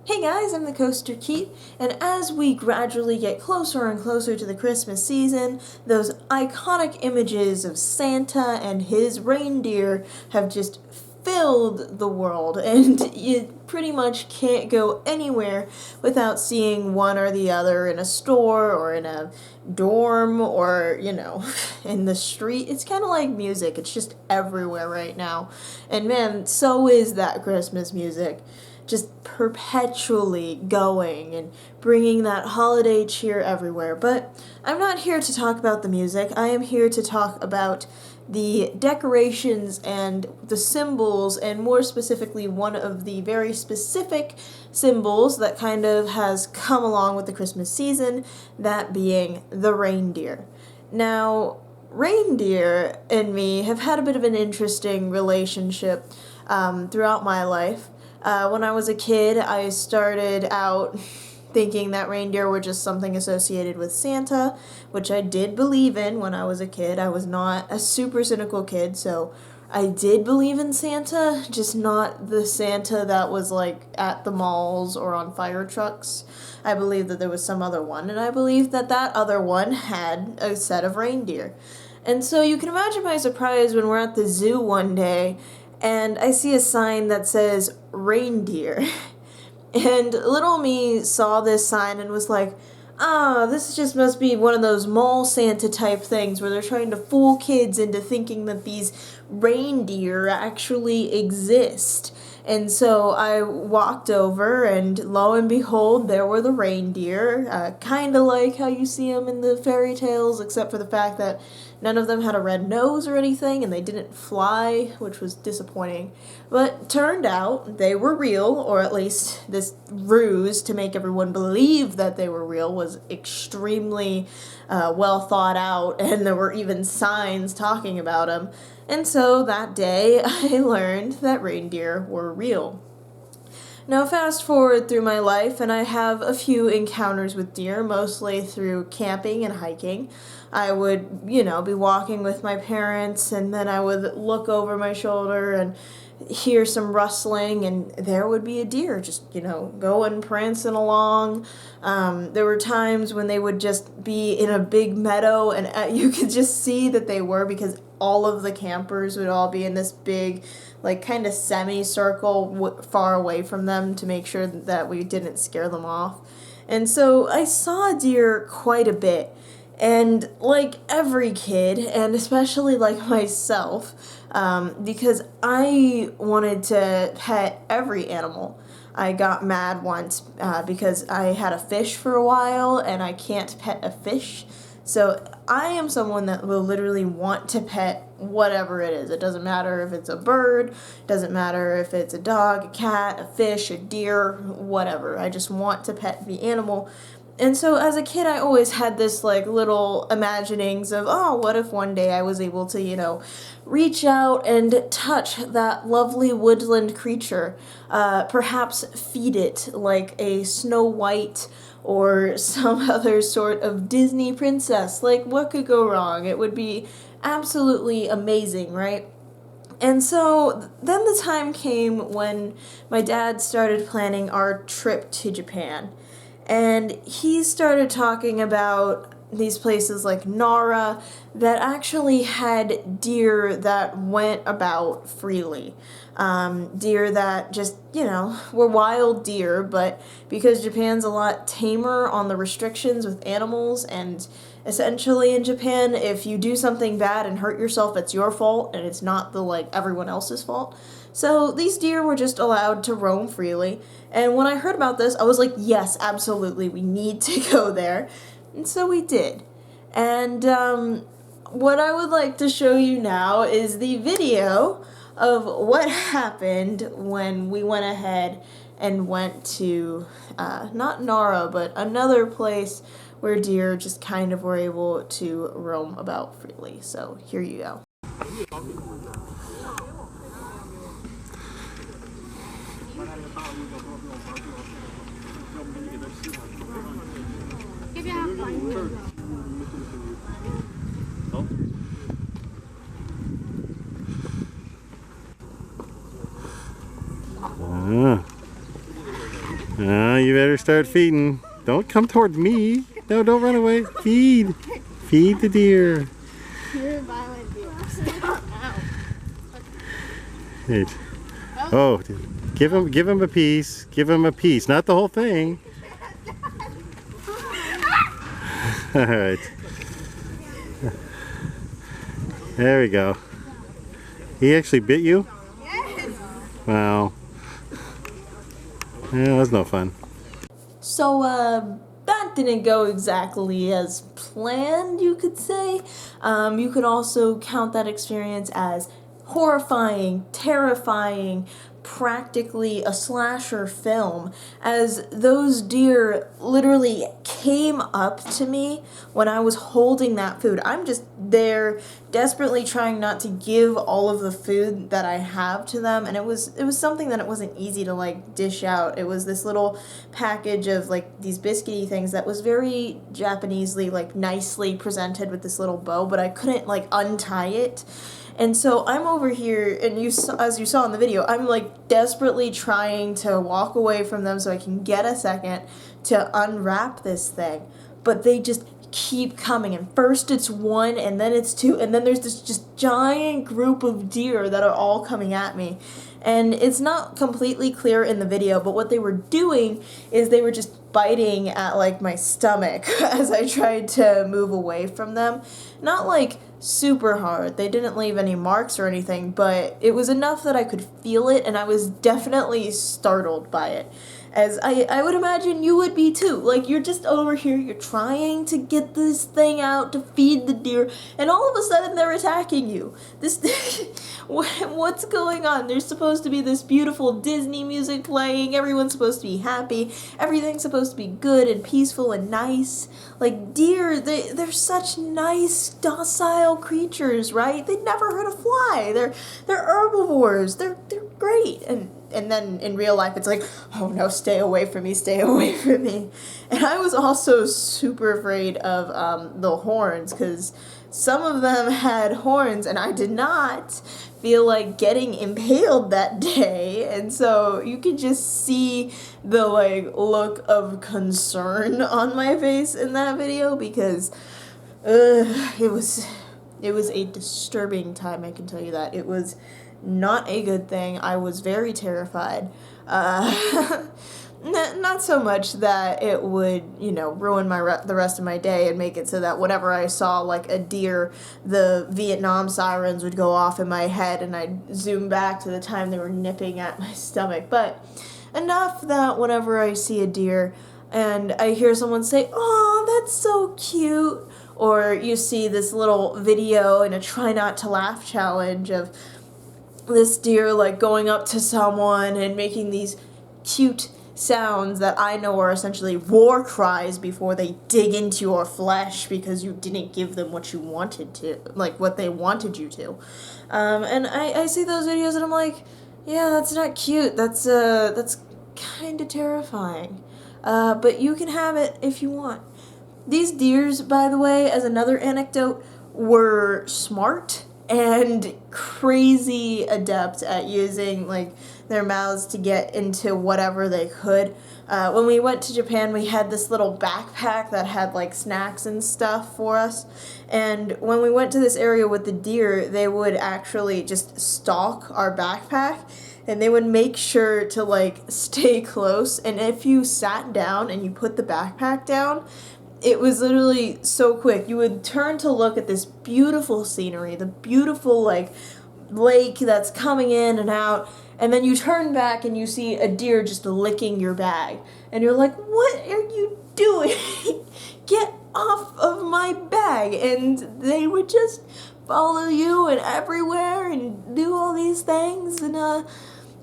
Hey guys, I'm the CoasterKeet, and as we gradually get closer and closer to the Christmas season, those iconic images of Santa and his reindeer have just filled the world, and you pretty much can't go anywhere without seeing one or the other in a store or in a dorm or, in the street. It's kind of like music, it's just everywhere right now. And man, so is that Christmas music, just perpetually going and bringing that holiday cheer everywhere. But I'm not here to talk about the music. I am here to talk about the decorations and the symbols, and more specifically one of the very specific symbols that kind of has come along with the Christmas season, that being the reindeer. Now, reindeer and me have had a bit of an interesting relationship throughout my life. When I was a kid, I started out thinking that reindeer were just something associated with Santa, which I did believe in when I was a kid. I was not a super cynical kid, so I did believe in Santa, just not the Santa that was like at the malls or on fire trucks. I believed that there was some other one, and I believed that that other one had a set of reindeer. And so you can imagine my surprise when we're at the zoo one day and I see a sign that says reindeer. And little me saw this sign and was like, this just must be one of those mall Santa type things where they're trying to fool kids into thinking that these reindeer actually exist. And so I walked over, and lo and behold, there were the reindeer, kind of like how you see them in the fairy tales, except for the fact that none of them had a red nose or anything, and they didn't fly, which was disappointing. But turned out they were real, or at least this ruse to make everyone believe that they were real was extremely well thought out, and there were even signs talking about them. And so that day I learned that reindeer were real. Now fast forward through my life, and I have a few encounters with deer, mostly through camping and hiking. I would, be walking with my parents, and then I would look over my shoulder and hear some rustling, and there would be a deer just, going prancing along. There were times when they would just be in a big meadow, and you could just see that they were, because all of the campers would all be in this big, kind of semicircle far away from them to make sure that we didn't scare them off. And so I saw deer quite a bit. And like every kid, and especially like myself, because I wanted to pet every animal. I got mad once because I had a fish for a while and I can't pet a fish. So I am someone that will literally want to pet whatever it is. It doesn't matter if it's a bird, it doesn't matter if it's a dog, a cat, a fish, a deer, whatever. I just want to pet the animal. And so as a kid, I always had this little imaginings of, what if one day I was able to, reach out and touch that lovely woodland creature, perhaps feed it like a Snow White or some other sort of Disney princess. Like, what could go wrong? It would be absolutely amazing, right? And so then the time came when my dad started planning our trip to Japan. And he started talking about these places like Nara that actually had deer that went about freely. Deer that just, were wild deer, but because Japan's a lot tamer on the restrictions with animals, and essentially in Japan, if you do something bad and hurt yourself, it's your fault, and it's not everyone else's fault. So these deer were just allowed to roam freely. And when I heard about this, I was like, yes, absolutely, we need to go there. And so we did. And what I would like to show you now is the video of what happened when we went ahead and went to, not Nara, but another place where deer just kind of were able to roam about freely. So here you go. You better start feeding. Don't come towards me. No, don't run away. Feed. Feed the deer. You're a violent deer. Right. Oh, give him a piece. Give him a piece, not the whole thing. All right. There we go. He actually bit you? Yes. Wow. Yeah, that was no fun. So, that didn't go exactly as planned, you could say. You could also count that experience as horrifying, terrifying, practically a slasher film, as those deer literally came up to me when I was holding that food. I'm just there desperately trying not to give all of the food that I have to them, and it was something that it wasn't easy to like dish out. It was this little package of like these biscuity things that was very Japanesely like nicely presented with this little bow, but I couldn't like untie it. And so I'm over here, and as you saw in the video, I'm like desperately trying to walk away from them so I can get a second to unwrap this thing. But they just keep coming, and first it's one, and then it's two, and then there's this just giant group of deer that are all coming at me. And it's not completely clear in the video, but what they were doing is they were just biting at like my stomach as I tried to move away from them. Not like super hard. They didn't leave any marks or anything, but it was enough that I could feel it, and I was definitely startled by it. As I would imagine you would be too. Like, you're just over here, you're trying to get this thing out to feed the deer, and all of a sudden they're attacking you. What's going on? There's supposed to be this beautiful Disney music playing, everyone's supposed to be happy, everything's supposed to be good and peaceful and nice. Like, deer, they're such nice, docile creatures, right? They never hurt a fly. They're herbivores. They're great. And then in real life, it's like, oh no, stay away from me, stay away from me. And I was also super afraid of the horns, because some of them had horns, and I did not feel like getting impaled that day. And so you could just see the like look of concern on my face in that video, because it was a disturbing time, I can tell you that. It was not a good thing. I was very terrified. Not so much that it would, ruin the rest of my day and make it so that whenever I saw like a deer, the Vietnam sirens would go off in my head and I'd zoom back to the time they were nipping at my stomach. But enough that whenever I see a deer and I hear someone say, "Oh, that's so cute," or you see this little video in a try not to laugh challenge of this deer like going up to someone and making these cute sounds that I know are essentially war cries before they dig into your flesh because you didn't give them what you wanted to, like what they wanted you to. And I see those videos and I'm like, yeah, that's not cute. That's kind of terrifying. But you can have it if you want. These deers, by the way, as another anecdote, were smart and crazy adept at using like their mouths to get into whatever they could. When we went to Japan, we had this little backpack that had like snacks and stuff for us, and when we went to this area with the deer, they would actually just stalk our backpack, and they would make sure to like stay close, and if you sat down and you put the backpack down, it was literally so quick. You would turn to look at this beautiful scenery, the beautiful like lake that's coming in and out, and then you turn back and you see a deer just licking your bag. And you're like, what are you doing? Get off of my bag. And they would just follow you and everywhere and do all these things. And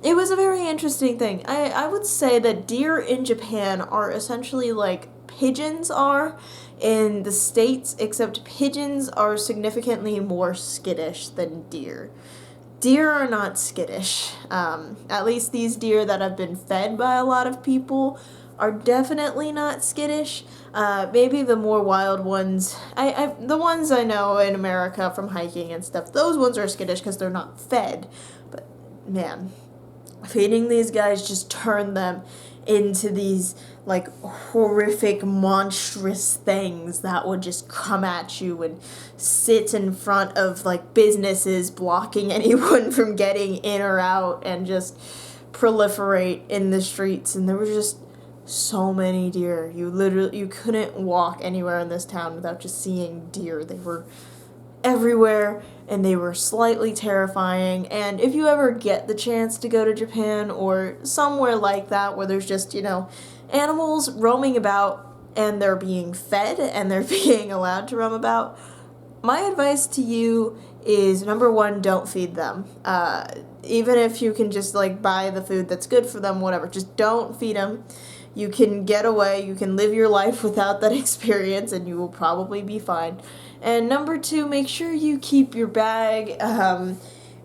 it was a very interesting thing. I would say that deer in Japan are essentially like pigeons are in the States, except pigeons are significantly more skittish than deer. Deer are not skittish. At least these deer that have been fed by a lot of people are definitely not skittish. Maybe the more wild ones, the ones I know in America from hiking and stuff, those ones are skittish because they're not fed. But man, feeding these guys just turned them into these like horrific, monstrous things that would just come at you and sit in front of like businesses, blocking anyone from getting in or out, and just proliferate in the streets. And there were just so many deer. You couldn't walk anywhere in this town without just seeing deer. They were everywhere, and they were slightly terrifying. And if you ever get the chance to go to Japan or somewhere like that where there's just, animals roaming about and they're being fed and they're being allowed to roam about, my advice to you is, number one, don't feed them. Even if you can just like buy the food that's good for them, whatever, just don't feed them. You can get away, you can live your life without that experience, and you will probably be fine. And number two, make sure you keep your bag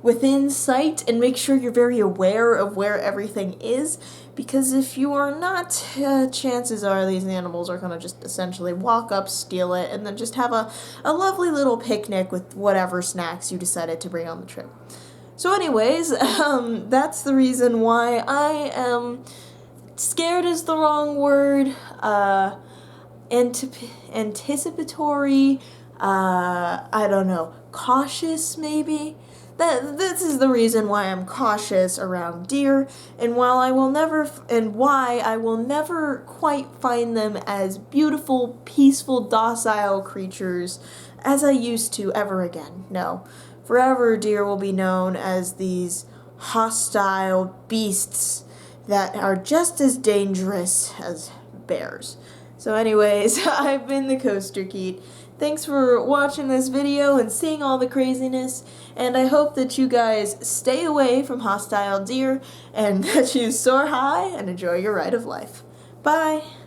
within sight, and make sure you're very aware of where everything is, because if you are not, chances are these animals are going to just essentially walk up, steal it, and then just have a lovely little picnic with whatever snacks you decided to bring on the trip. So anyways, that's the reason why I am... scared is the wrong word. Anticipatory. I don't know. Cautious, maybe. This is the reason why I'm cautious around deer, and why I will never quite find them as beautiful, peaceful, docile creatures as I used to ever again. No. Forever, deer will be known as these hostile beasts that are just as dangerous as bears. So anyways, I've been the CoasterKeet. Thanks for watching this video and seeing all the craziness, and I hope that you guys stay away from hostile deer and that you soar high and enjoy your ride of life. Bye!